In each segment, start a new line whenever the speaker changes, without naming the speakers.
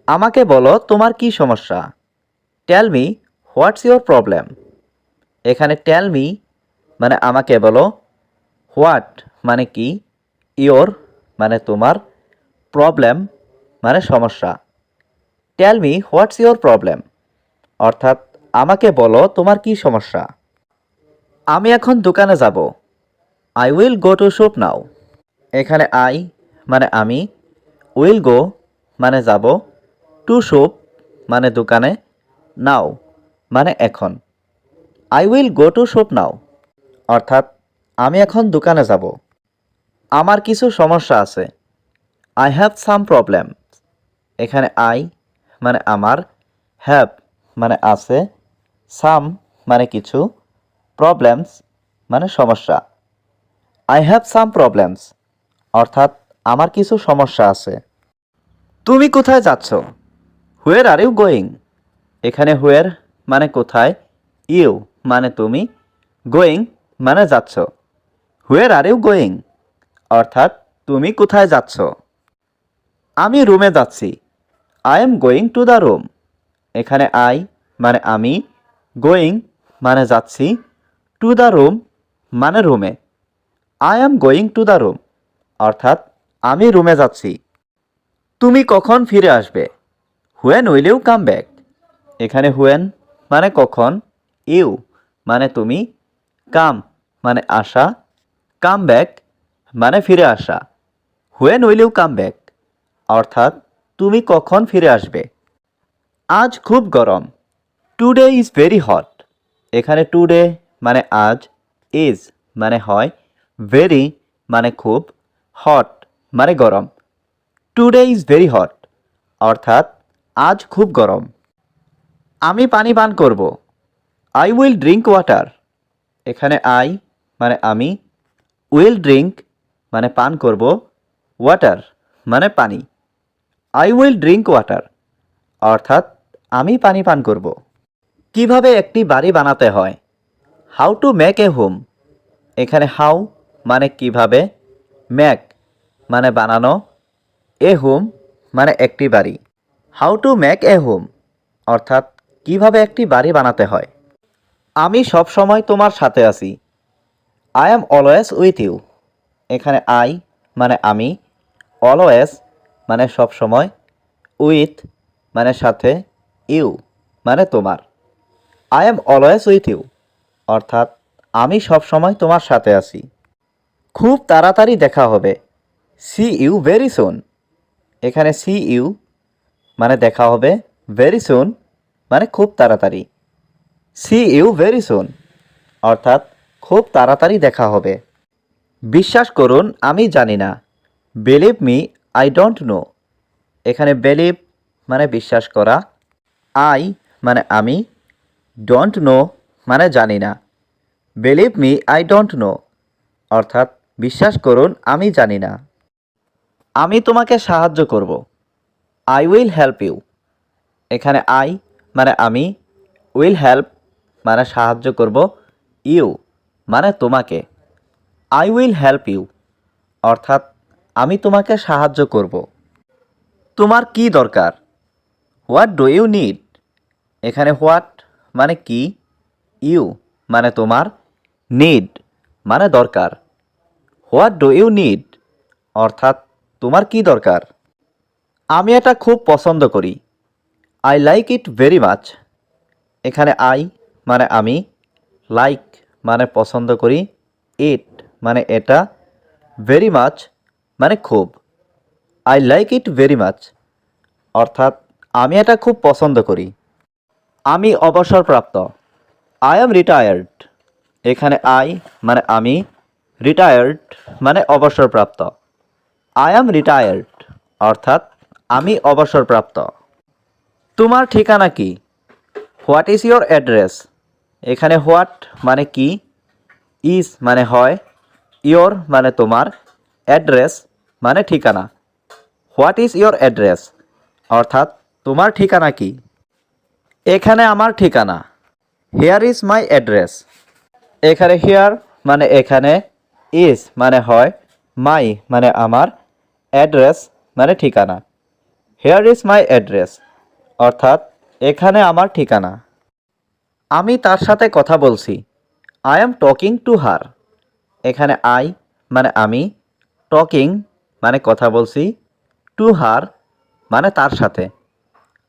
আমাকে বলো তোমার কি সমস্যা। Tell me what's your problem. এখানে টেল মি মানে আমাকে বলো, হোয়াট মানে কি, ইয়োর মানে তোমার, প্রবলেম মানে সমস্যা। Tell me what's your problem অর্থাৎ আমাকে বলো তোমার কি সমস্যা। আমি এখন দোকানে যাব। I will go to shop নাও। এখানে আই মানে আমি, উইল গো মানে যাব, টু শপ মানে দোকানে, নাও মানে এখন। I will go to shop নাও অর্থাৎ আমি এখন দোকানে যাব। আমার কিছু সমস্যা আছে। I have some problem. এখানে আই মানে আমার, হ্যাভ মানে আছে, সাম মানে কিছু, প্রবলেমস মানে সমস্যা। আই হ্যাভ সাম প্রবলেমস অর্থাৎ আমার কিছু সমস্যা আছে। তুমি কোথায় যাচ্ছ? হুয়ের আর ইউ গোয়িং। এখানে হুয়ের মানে কোথায়, ইউ মানে তুমি, গোয়িং মানে যাচ্ছ। হুয়ের আর ইউ গোয়িং অর্থাৎ তুমি কোথায় যাচ্ছ। আমি রুমে যাচ্ছি। I am going to the room. এখানে আই মানে আমি, গোয়িং মানে যাচ্ছি, টু দ্য রুম মানে রুমে। I am going to the room অর্থাৎ আমি রুমে যাচ্ছি। তুমি কখন ফিরে আসবে? When will you come back. এখানে হুয়েন মানে কখন, ইউ মানে তুমি, কাম মানে আসা, কাম ব্যাক মানে ফিরে আসা। When will you come back অর্থাৎ তুমি কখন ফিরে আসবে। আজ খুব গরম। Today is very hot. এখানে টুডে মানে আজ, ইজ মানে হয়, ভেরি মানে খুব, হট মানে গরম। টুডে ইজ ভেরি হট অর্থাৎ আজ খুব গরম। আমি পানি পান করব। I will drink water. এখানে আই মানে আমি, উইল ড্রিঙ্ক মানে পান করব, ওয়াটার মানে পানি। আই উইল ড্রিঙ্ক ওয়াটার অর্থাৎ আমি পানি পান করব। কিভাবে একটি বাড়ি বানাতে হয়? How to make a home. এখানে হাউ মানে কিভাবে, মেক মানে বানানো, এ হোম মানে একটি বাড়ি। How to make a home অর্থাৎ কিভাবে একটি বাড়ি বানাতে হয়। আমি সব সময় তোমার সাথে আছি। I am always with you. এখানে আই মানে আমি, অলওয়েজ মানে সব সময়, উইথ মানে সাথে, ইউ মানে তোমার। I am always with you অর্থাৎ আমি সব সময় তোমার সাথে আছি। খুব তাড়াতাড়ি দেখা হবে। See you very soon. এখানে সি ইউ মানে দেখা হবে, ভেরি সুন মানে খুব তাড়াতাড়ি। সি ইউ ভেরি সুন অর্থাৎ খুব তাড়াতাড়ি দেখা হবে। বিশ্বাস করুন আমি জানি না। Believe me I don't know. এখানে বিলিভ মানে বিশ্বাস করা, আই মানে আমি, ডোন্ট নো মানে জানি না। Believe me I don't know অর্থাৎ বিশ্বাস করুন আমি জানি না। আমি তোমাকে সাহায্য করব। I will help you. এখানে আই মানে আমি, উইল হেল্প মানে সাহায্য করব, ইউ মানে তোমাকে। আই উইল হেল্প ইউ অর্থাৎ আমি তোমাকে সাহায্য করব। তোমার কি দরকার? What do you need. এখানে হোয়াট মানে কি, ইউ মানে তোমার, নিড মানে দরকার। হোয়াট ডু ইউ নিড অর্থাৎ তোমার কি দরকার। আমি এটা খুব পছন্দ করি। I like it very much. এখানে আই মানে আমি, লাইক মানে পছন্দ করি, ইট মানে এটা, ভেরি মাচ মানে খুব। I like it very much অর্থাৎ আমি এটা খুব পছন্দ করি। আমি অবসরপ্রাপ্ত। I am retired. এখানে আই মানে আমি, রিটায়ার্ড মানে অবসরপ্রাপ্ত। আই এম রিটায়ার্ড অর্থাৎ আমি অবসরপ্রাপ্ত। তোমার ঠিকানা কি? What is your address. এখানে হোয়াট মানে কি, ইজ মানে হয়, ইয়োর মানে তোমার, অ্যাড্রেস মানে ঠিকানা। হোয়াট ইজ ইয়োর অ্যাড্রেস অর্থাৎ তোমার ঠিকানা কি। এখানে আমার ঠিকানা। Hair is my address. এখানে হিয়ার মানে এখানে, ইজ মানে হয়, মাই মানে আমার, অ্যাড্রেস মানে ঠিকানা। হেয়ার ইজ মাই অ্যাড্রেস, অর্থাৎ এখানে আমার ঠিকানা। আমি তার সাথে কথা বলছি। I am talking to her. এখানে আই মানে আমি, টকিং মানে কথা বলছি, টু হার মানে তার সাথে।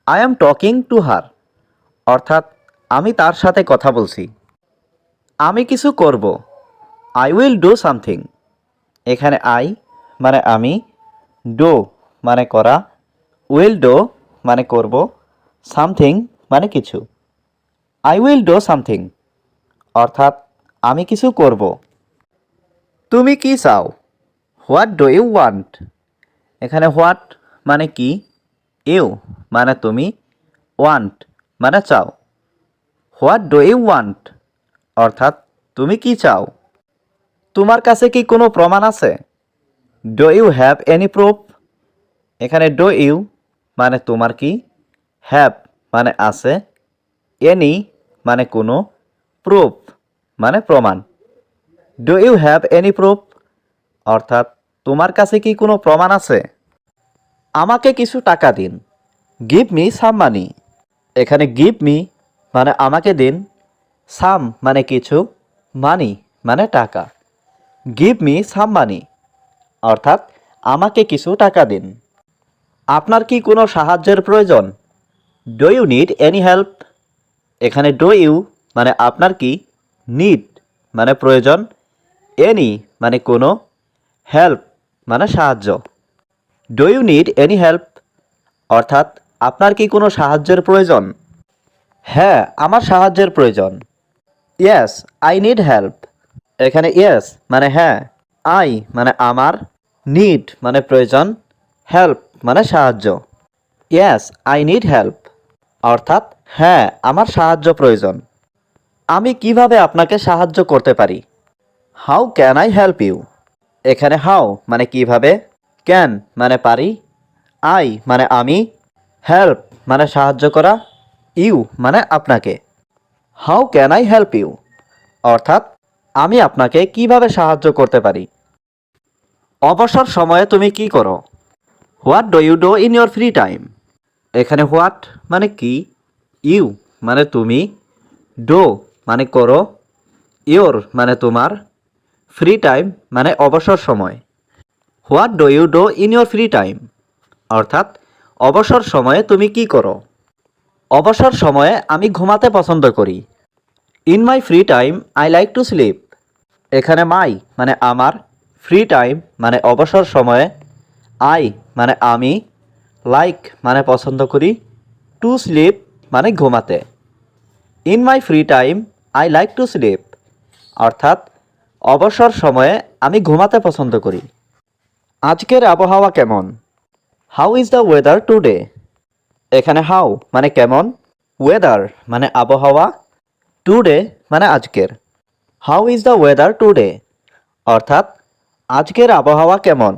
I am talking to her, অর্থাৎ আমি তার সাথে কথা বলছি। আমি কিছু করব। I will do something. এখানে আই মানে আমি, ডু মানে করা, উইল ডু মানে করব, সামথিং মানে কিছু। আই উইল ডু সামথিং, অর্থাৎ আমি কিছু করব। তুমি কি চাও? What do you want? এখানে হোয়াট মানে কি, ইউ মানে তুমি, ওয়ান্ট মানে চাও। হোয়াট ডু ইউ ওয়ান্ট, অর্থাৎ তুমি কি চাও। তোমার কাছে কি কোনো প্রমাণ আছে? Do you have any proof? এখানে ডু ইউ মানে তোমার কি, হ্যাভ মানে আছে, এনি মানে কোনো, প্রুফ মানে প্রমাণ। Do you have any proof, অর্থাৎ তোমার কাছে কি কোনো প্রমাণ আছে? আমাকে কিছু টাকা দিন। গিভ মি সাম মানি। এখানে গিভ মি মানে আমাকে দিন, সাম মানে কিছু, মানি মানে টাকা। গিভ মি সাম মানি, অর্থাৎ আমাকে কিছু টাকা দিন। আপনার কি কোনো সাহায্যের প্রয়োজন? Do you need any help? এখানে ডু ইউ মানে আপনার কি, নিড মানে প্রয়োজন, এনি মানে কোনো, হেল্প মানে সাহায্য। Do you need any help, অর্থাৎ আপনার কি কোনো সাহায্যের প্রয়োজন? হ্যাঁ, আমার সাহায্যের প্রয়োজন। Yes, I need help. এখানে ইয়েস মানে হ্যাঁ, আই মানে আমার, নিড মানে প্রয়োজন, হেল্প মানে সাহায্য। ইয়েস, আই নিড হেল্প, অর্থাৎ হ্যাঁ, আমার সাহায্য প্রয়োজন। আমি কিভাবে আপনাকে সাহায্য করতে পারি? How can I help you? এখানে হাউ মানে কিভাবে, ক্যান মানে পারি, আই মানে আমি, হেল্প মানে সাহায্য করা, ইউ মানে আপনাকে। How can I help you, অর্থাৎ আমি আপনাকে কিভাবে সাহায্য করতে পারি। অবসর সময়ে তুমি কি করো? What do you do in your free time? এখানে হোয়াট মানে কি, ইউ মানে তুমি, ডু মানে করো, ইয়োর মানে তোমার, ফ্রি টাইম মানে অবসর সময়। What do you do in your free time, অর্থাৎ অবসর সময়ে তুমি কি করো। অবসর সময়ে আমি ঘুমাতে পছন্দ করি। In my free time I like to sleep. এখানে মাই মানে আমার, ফ্রি টাইম মানে অবসর সময়ে, আই মানে আমি, লাইক মানে পছন্দ করি, টু স্লিপ মানে ঘুমাতে। In my free time I like to sleep, অর্থাৎ অবসর সময়ে আমি ঘুমাতে পছন্দ করি। আজকের আবহাওয়া কেমন? How is the weather today? এখানে হাউ মানে কেমন, ওয়েদার মানে আবহাওয়া, টুডে মানে আজকের। How is the weather today, অর্থাৎ আজকের আবহাওয়া কেমন।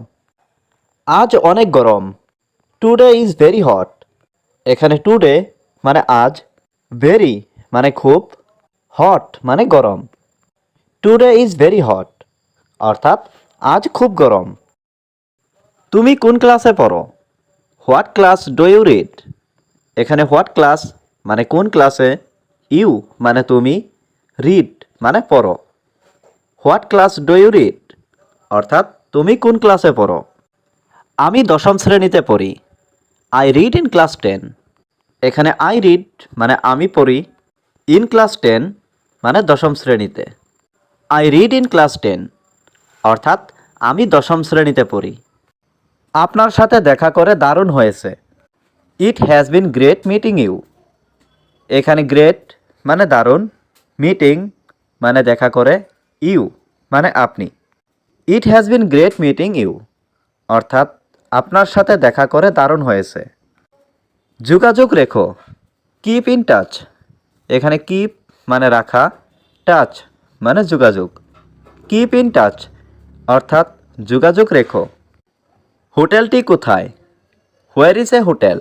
আজ অনেক গরম। Today is very hot. এখানে টুডে মানে আজ, ভেরি মানে খুব, হট মানে গরম। টুডে ইজ ভেরি হট, অর্থাৎ আজ খুব গরম। তুমি কোন ক্লাসে পড়ো? What class do you read? এখানে হোয়াট ক্লাস মানে কোন ক্লাসে, ইউ মানে তুমি, রিড মানে পড়ো। What class do you read, অর্থাৎ তুমি কোন ক্লাসে পড়ো। আমি দশম শ্রেণীতে পড়ি। I read in class 10। এখানে আই রিড মানে আমি পড়ি, ইন ক্লাস 10 মানে দশম শ্রেণীতে। আই রিড ইন ক্লাস 10, অর্থাৎ আমি দশম শ্রেণীতে পড়ি। আপনার সাথে দেখা করে দারুণ হয়েছে। It has been great meeting you. এখানে গ্রেট মানে দারুণ, মিটিং মানে দেখা করে, ইউ মানে আপনি। It has been great meeting you, অর্থাৎ আপনার সাথে দেখা করে দারুণ হয়েছে। যোগাযোগ রেখো, কিপ ইন টাচ। এখানে কিপ মানে রাখা, টাচ মানে যোগাযোগ। কিপ ইন টাচ, অর্থাৎ যোগাযোগ রেখো। হোটেলটি কোথায়? Where is a hotel?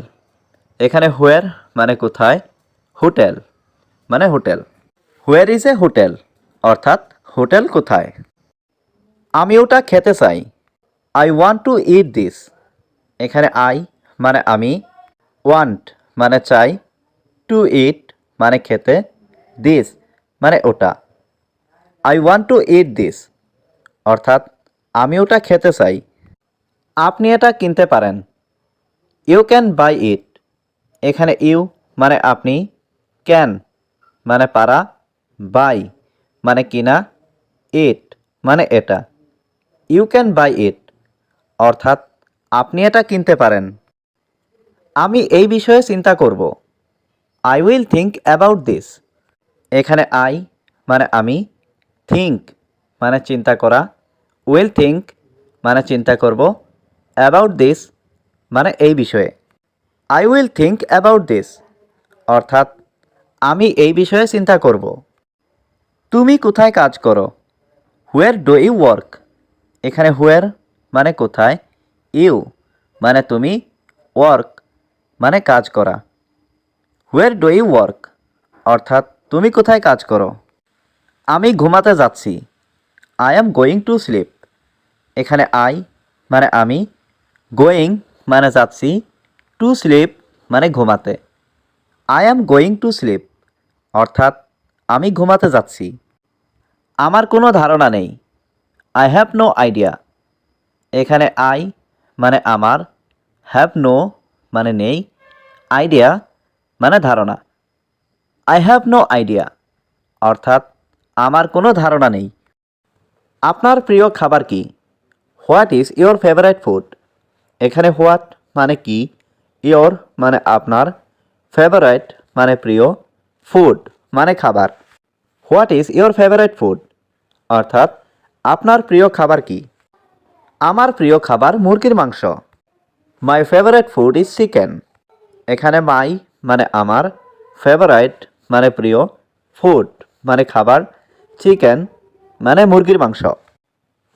এখানে হোয়ার মানে কোথায়, হোটেল মানে hotel. Where is a hotel, অর্থাৎ হোটেল কোথায়। আমি ওটা খেতে চাই। I want to it this. এখানে আই মানে আমি, ওয়ান্ট মানে চাই, টু ইট মানে খেতে, দিস মানে ওটা। I want to it this অর্থাৎ আমি ওটা খেতে চাই। আপনি এটা কিনতে পারেন। ইউ ক্যান বাই ইট। এখানে ইউ মানে আপনি, ক্যান মানে পারা, বাই মানে কিনা, ইট মানে এটা। ইউ ক্যান বাই ইট অর্থাৎ আপনি এটা কিনতে পারেন। আমি এই বিষয়ে চিন্তা করব। I will think about this. এখানে আই মানে আমি, থিঙ্ক মানে চিন্তা করা, উইল থিঙ্ক মানে চিন্তা করব, অ্যাবাউট দিস মানে এই বিষয়ে। I will think about this অর্থাৎ আমি এই বিষয়ে চিন্তা করব। তুমি কোথায় কাজ করো? Where do you work? এখানে হোয়ার মানে কোথায়, ইউ মানে তুমি, ওয়ার্ক মানে কাজ করা। হোয়ার ডু ইউ ওয়ার্ক অর্থাৎ তুমি কোথায় কাজ করো? আমি ঘুমাতে যাচ্ছি। I am going to sleep. এখানে আই মানে আমি, গোয়িং মানে যাচ্ছি, টু স্লিপ মানে ঘুমাতে। I am going to sleep অর্থাৎ আমি ঘুমাতে যাচ্ছি। আমার কোনো ধারণা নেই। I have no idea. এখানে আই মানে আমার, হ্যাভ নো মানে নেই, আইডিয়া মানে ধারণা। আই হ্যাভ নো আইডিয়া অর্থাৎ আমার কোনো ধারণা নেই। আপনার প্রিয় খাবার কি? What is your favourite food? এখানে হোয়াট মানে কি, ইয়োর মানে আপনার, ফেভারিট মানে প্রিয়, ফুড মানে খাবার। What is your favourite food অর্থাৎ আপনার প্রিয় খাবার কি? আমার প্রিয় খাবার মুরগির মাংস। My favourite food is chicken. এখানে মাই মানে আমার, ফেভারিট মানে প্রিয়, ফুড মানে খাবার, চিকেন মানে মুরগির মাংস।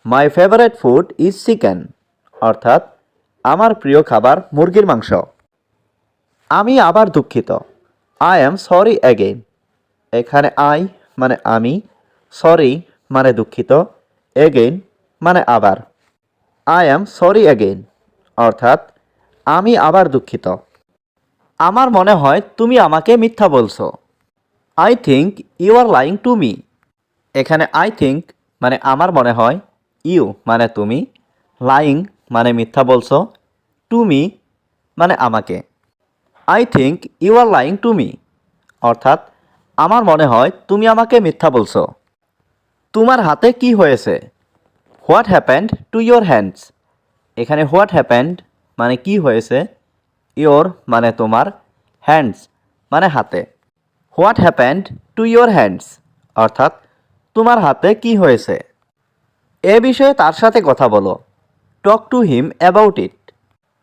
My favourite food is chicken অর্থাৎ আমার প্রিয় খাবার মুরগির মাংস। আমি আবার দুঃখিত। I am sorry again. এখানে আই মানে আমি, সরি মানে দুঃখিত, অ্যাগেইন মানে আবার। আই অ্যাম সরি অ্যাগেইন অর্থাৎ আমি আবার দুঃখিত। আমার মনে হয় তুমি আমাকে মিথ্যা বলছো। I think you are lying to me. এখানে আই থিঙ্ক মানে আমার মনে হয়, ইউ মানে তুমি, লাইং মানে মিথ্যা বলছো, টু মি মানে আমাকে। I think you are lying to me অর্থাৎ আমার মনে হয় তুমি আমাকে মিথ্যা বলছো। তোমার হাতে কি হয়েছে? What happened to your hands. এখানে হোয়াট হ্যাপেন্ড মানে কি হয়েছে, ইয়োর মানে তোমার, হ্যান্ডস মানে হাতে। What happened to your hands অর্থাৎ তোমার হাতে কি হয়েছে? এ বিষয়ে তার সাথে কথা বলো। Talk to him about it.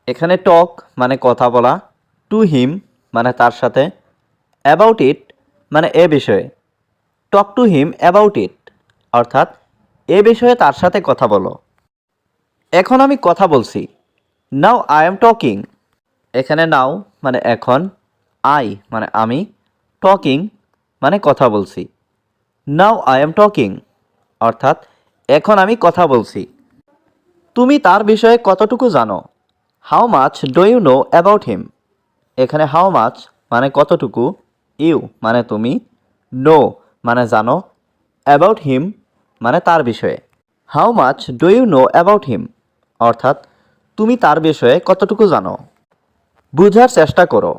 এখানে টক মানে কথা বলা, টু হিম মানে তার সাথে, অ্যাবাউট ইট মানে এ বিষয়ে। Talk to him about it অর্থাৎ এ বিষয়ে তার সাথে কথা বলো। এখন আমি কথা বলছি। Now I am talking. এখানে নাও মানে এখন, আই মানে আমি, টকিং মানে কথা বলছি। নাও আই এম টকিং অর্থাৎ এখন আমি কথা বলছি। তুমি তার বিষয়ে কতটুকু জানো? How much do you know about him. এখানে হাউ মাচ মানে কতটুকু, ইউ মানে তুমি, নো মানে জানো, অ্যাবাউট হিম মানে তার বিষয়ে। How much do you know about him অর্থাৎ তুমি তার বিষয়ে কতটুকু জানো। বুঝার চেষ্টা করো।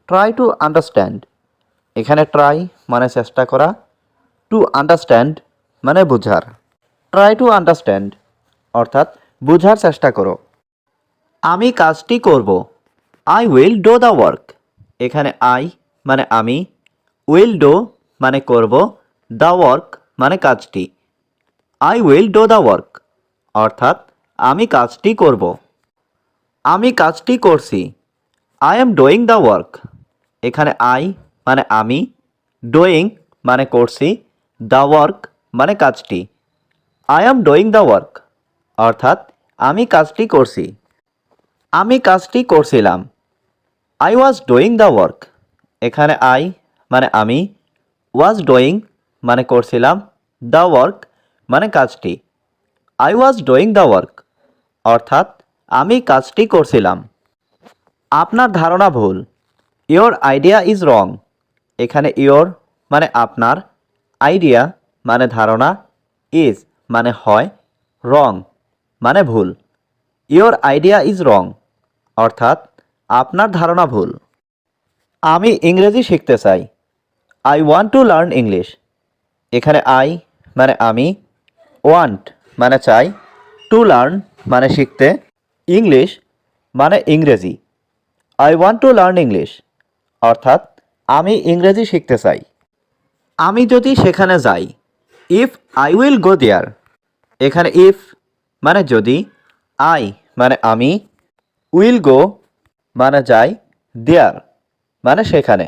Try to understand. এখানে ট্রাই মানে চেষ্টা করা, টু আন্ডারস্ট্যান্ড মানে বুঝার। ট্রাই টু আন্ডারস্ট্যান্ড অর্থাৎ বুঝার চেষ্টা করো। আমি কাজটি করব। I will do the work. এখানে আই মানে আমি, উইল ডু মানে করব, দ্য ওয়ার্ক মানে কাজটি। I will do the work অর্থাৎ আমি কাজটি করব। আমি কাজটি করছি। I am doing the work. এখানে আই মানে আমি, ডুইং মানে করছি, দ্য ওয়ার্ক মানে কাজটি। I am doing the work অর্থাৎ আমি কাজটি করছি। আমি কাজটি করছিলাম। I was doing the work. এখানে আই মানে আমি, ওয়াজ ডুইং মানে করছিলাম, দ্য ওয়ার্ক মানে কাজটি। I was doing the work অর্থাৎ আমি কাজটি করছিলাম। আপনার ধারণা ভুল। Your idea is wrong. এখানে ইয়োর মানে আপনার, আইডিয়া মানে ধারণা, ইজ মানে হয়, রং মানে ভুল। ইয়োর আইডিয়া ইজ রং অর্থাৎ আপনার ধারণা ভুল। আমি ইংরেজি শিখতে চাই। I want to learn English. এখানে আই মানে আমি, ওয়ান্ট মানে চাই, টু লার্ন মানে শিখতে, ইংলিশ মানে ইংরেজি। I want to learn English অর্থাৎ আমি ইংরেজি শিখতে চাই। আমি যদি সেখানে যাই। ইফ আই উইল গো দেয়ার। এখানে ইফ মানে যদি, আই মানে আমি, উইল গো মানে যাই, দেয়ার মানে সেখানে।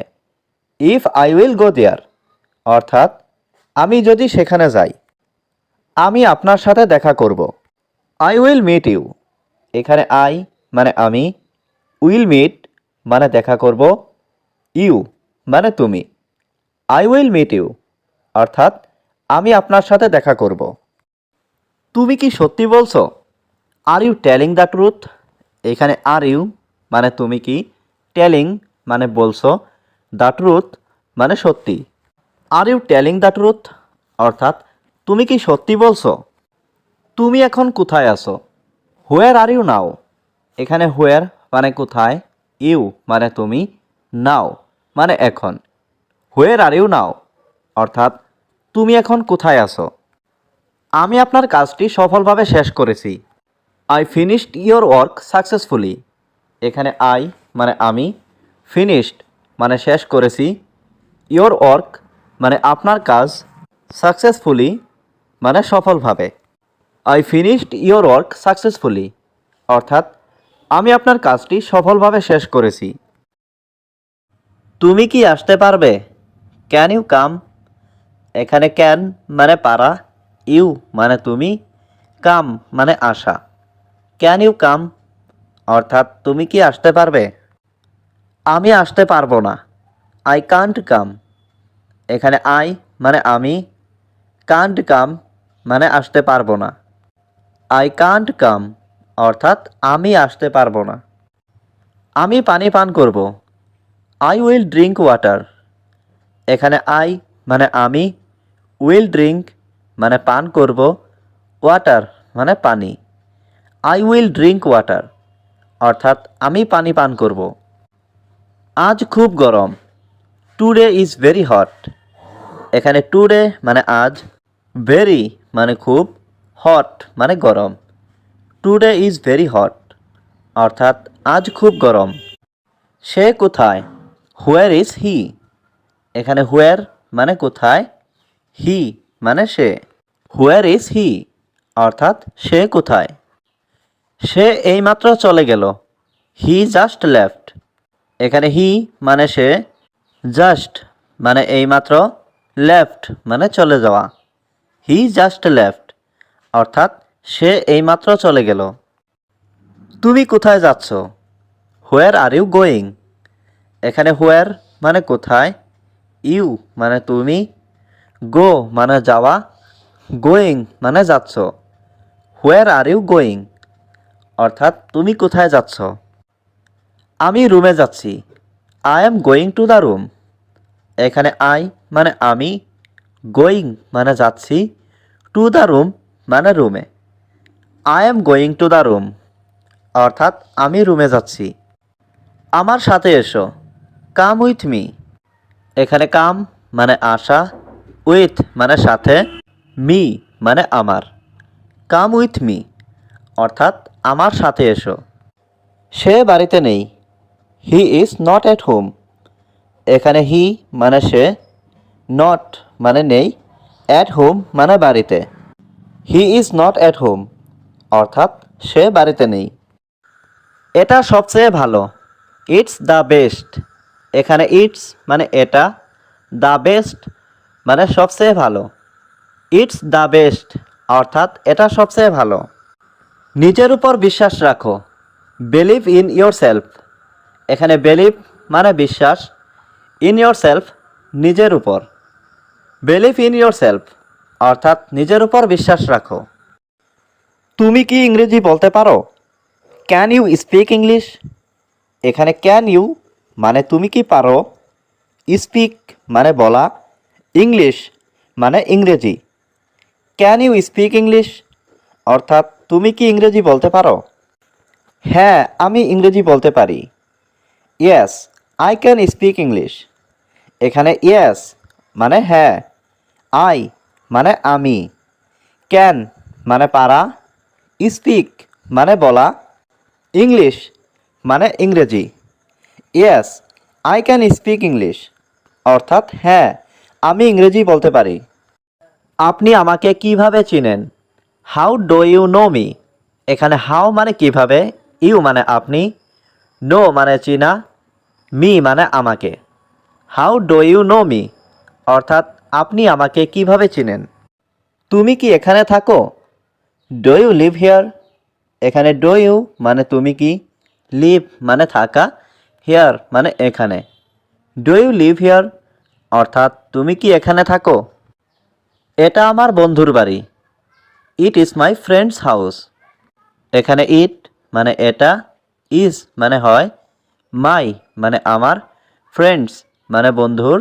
ইফ আই উইল গো দেয়ার অর্থাৎ আমি যদি সেখানে যাই। আমি আপনার সাথে দেখা করব। I will meet you. এখানে আই মানে আমি, উইল মিট মানে দেখা করব, ইউ মানে তুমি। আই উইল মিট ইউ অর্থাৎ আমি আপনার সাথে দেখা করব। তুমি কি সত্যি বলছো? Are you telling the truth. এখানে আর ইউ মানে তুমি কি, টেলিং মানে বলছো, দ্য ট্রুথ মানে সত্যি। Are you telling the truth অর্থাৎ তুমি কি সত্যি বলছো? তুমি এখন কোথায় আছো? Where are you now. এখানে হোয়ার মানে কোথায়, ইউ মানে তুমি, নাও মানে এখন। হোয়ার আর ইউ নাও অর্থাৎ তুমি এখন কোথায় আছো? আমি আপনার কাজটি সফলভাবে শেষ করেছি। I finished your work successfully. এখানে আই মানে আমি, ফিনিশড মানে শেষ করেছি, ইয়োর ওয়ার্ক মানে আপনার কাজ, সাকসেসফুলি মানে সফলভাবে। I finished your work successfully অর্থাৎ আমি আপনার কাজটি সফলভাবে শেষ করেছি। তুমি কি আসতে পারবে? Can you come. এখানে ক্যান মানে পারা, ইউ মানে তুমি, কাম মানে আসা। ক্যান ইউ কাম অর্থাৎ তুমি কি আসতে পারবে? আমি আসতে পারবো না। I can't come. এখানে আই মানে আমি, কান্ট কাম মানে আসতে পারবো না। আই কান্ট কাম অর্থাৎ আমি আসতে পারবো না। আমি পানি পান করব। I will drink water. এখানে আই মানে আমি, উইল ড্রিঙ্ক মানে পান করব, ওয়াটার মানে পানি। আই উইল ড্রিঙ্ক ওয়াটার অর্থাৎ আমি পানি পান করব। আজ খুব গরম। Today is very hot. এখানে টুডে মানে আজ, ভেরি মানে খুব, হট মানে গরম। টুডে ইজ ভেরি হট অর্থাৎ আজ খুব গরম। সে কোথায়? Where is he. এখানে হোয়ার মানে কোথায়, হি মানে সে। হোয়ার ইজ হি অর্থাৎ সে কোথায়? সে এইমাত্র চলে গেল। He just left. এখানে হি মানে সে, জাস্ট মানে এইমাত্র, লেফট মানে চলে যাওয়া। হি জাস্ট লেফট অর্থাৎ সে এইমাত্র চলে গেল। তুমি কোথায় যাচ্ছ? হোয়ার আর ইউ গোয়িং। এখানে হোয়ার মানে কোথায়, ইউ মানে তুমি, গো মানে যাওয়া, গোয়িং মানে যাচ্ছ। হোয়ার আর ইউ গোয়িং অর্থাৎ তুমি কোথায় যাচ্ছ? আমি রুমে যাচ্ছি। I am going to the room. এখানে আই মানে আমি, গোয়িং মানে যাচ্ছি, টু দ্য রুম মানে রুমে। I am going to the room অর্থাৎ আমি রুমে যাচ্ছি। আমার সাথে এসো। Come with me. এখানে কাম মানে আসা, উইথ মানে সাথে, মি মানে আমার। কাম উইথ মি অর্থাৎ আমার সাথে এসো। সে বাড়িতে নেই। He is not at home. এখানে হি মানে সে, নট মানে নেই, অ্যাট হোম মানে বাড়িতে। He is not at home অর্থাৎ সে বাড়িতে নেই। এটা সবচেয়ে ভালো। It's the best. এখানে ইটস মানে এটা, দ্য বেস্ট মানে সবচেয়ে ভালো। ইটস দ্য বেস্ট অর্থাৎ এটা সবচেয়ে ভালো। নিজের উপর বিশ্বাস রাখো। Believe in your self. এখানে বিলিভ মানে বিশ্বাস, ইন ইয়োর সেলফ নিজের উপর। বিলিভ ইন ইয়োর সেলফ অর্থাৎ নিজের উপর বিশ্বাস রাখো। তুমি কি ইংরেজি বলতে পারো? Can you speak English. এখানে ক্যান ইউ মানে তুমি কি পারো, স্পিক মানে বলা, ইংলিশ মানে ইংরেজি। ক্যান ইউ স্পিক ইংলিশ অর্থাৎ তুমি কি ইংরেজি বলতে পারো? হ্যাঁ, আমি ইংরেজি বলতে পারি। Yes, I can speak English. এখানে ইয়েস মানে হ্যাঁ, আই মানে আমি, ক্যান মানে পারা, স্পিক মানে বলা, ইংলিশ মানে ইংরেজি। Yes, I can speak English অর্থাৎ হ্যাঁ, আমি ইংরেজি বলতে পারি। আপনি আমাকে কিভাবে চিনেন? How do you know me? এখানে হাউ মানে কিভাবে, ইউ মানে আপনি, নো মানে চিনা, মি মানে আমাকে। How do you know me অর্থাৎ আপনি আমাকে কিভাবে চিনেন? তুমি কি এখানে থাকো? Do you live here? এখানে ডু ইউ মানে তুমি কি, লিভ মানে থাকা, হিয়ার মানে এখানে। ডু ইউ লিভ হিয়ার অর্থাৎ তুমি কি এখানে থাকো? এটা আমার বন্ধুর বাড়ি। It is my friends house. এখানে ইট মানে এটা, ইজ মানে হয়, মাই মানে আমার, ফ্রেন্ডস মানে বন্ধুর,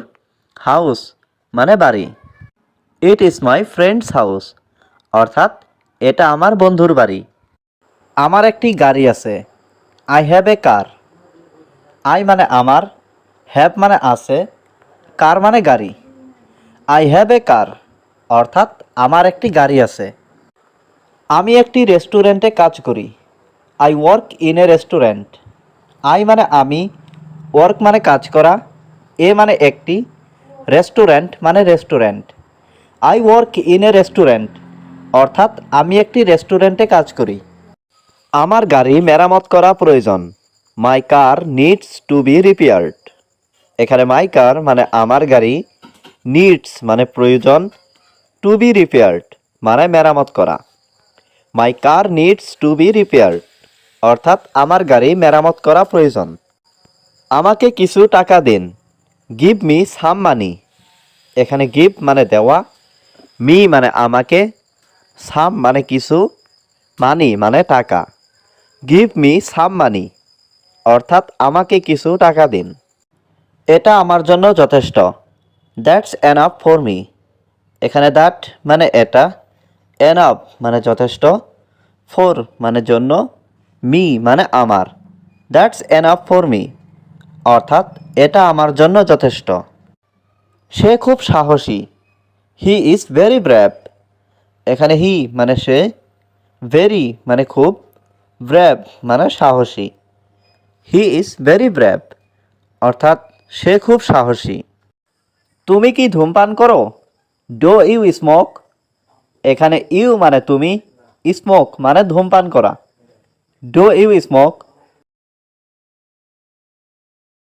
হাউস মানে বাড়ি। It is my friends house অর্থাৎ এটা আমার বন্ধুর বাড়ি। আমার একটি গাড়ি আছে। I have a car. I মানে আমার, হ্যাভ মানে আছে, কার মানে গাড়ি। আই হ্যাভ এ কার অর্থাৎ আমার একটি গাড়ি আছে। আমি একটি রেস্টুরেন্টে কাজ করি। I work in a restaurant. I মানে আমি, ওয়ার্ক মানে কাজ করা, এ মানে একটি, রেস্টুরেন্ট মানে restaurant. I work in a restaurant অর্থাৎ আমি একটি রেস্টুরেন্টে কাজ করি। আমার গাড়ি মেরামত করা প্রয়োজন। মাই কার নিডস টু বি রিপেয়ার্ড। এখানে মাই কার মানে আমার গাড়ি, নিডস মানে প্রয়োজন, টু বি রিপেয়ার্ড মানে মেরামত করা। মাই কার নিডস টু বি রিপেয়ার্ড অর্থাৎ আমার গাড়ি মেরামত করা প্রয়োজন। আমাকে কিছু টাকা দিন। গিভ মি সাম মানি। এখানে গিভ মানে দেওয়া, মি মানে আমাকে, সাম মানে কিছু, মানি মানে টাকা। গিভ মি সাম মানি অর্থাৎ আমাকে কিছু টাকা দিন। এটা আমার জন্য যথেষ্ট। That's enough for me. এখানে দ্যাট মানে এটা, এনাফ মানে যথেষ্ট, ফর মানে জন্য, মি মানে আমার। দ্যাটস এনাফ ফর মি অর্থাৎ এটা আমার জন্য যথেষ্ট। সে খুব সাহসী। He is very brave. এখানে হি মানে সে, ভেরি মানে খুব, ব্রেভ মানে সাহসী। হি ইজ ভেরি ব্রেভ অর্থাৎ সে খুব সাহসী। তুমি কি ধূমপান করো? Do you smoke? এখানে ইউ মানে তুমি, স্মোক মানে ধূমপান করা। Do you smoke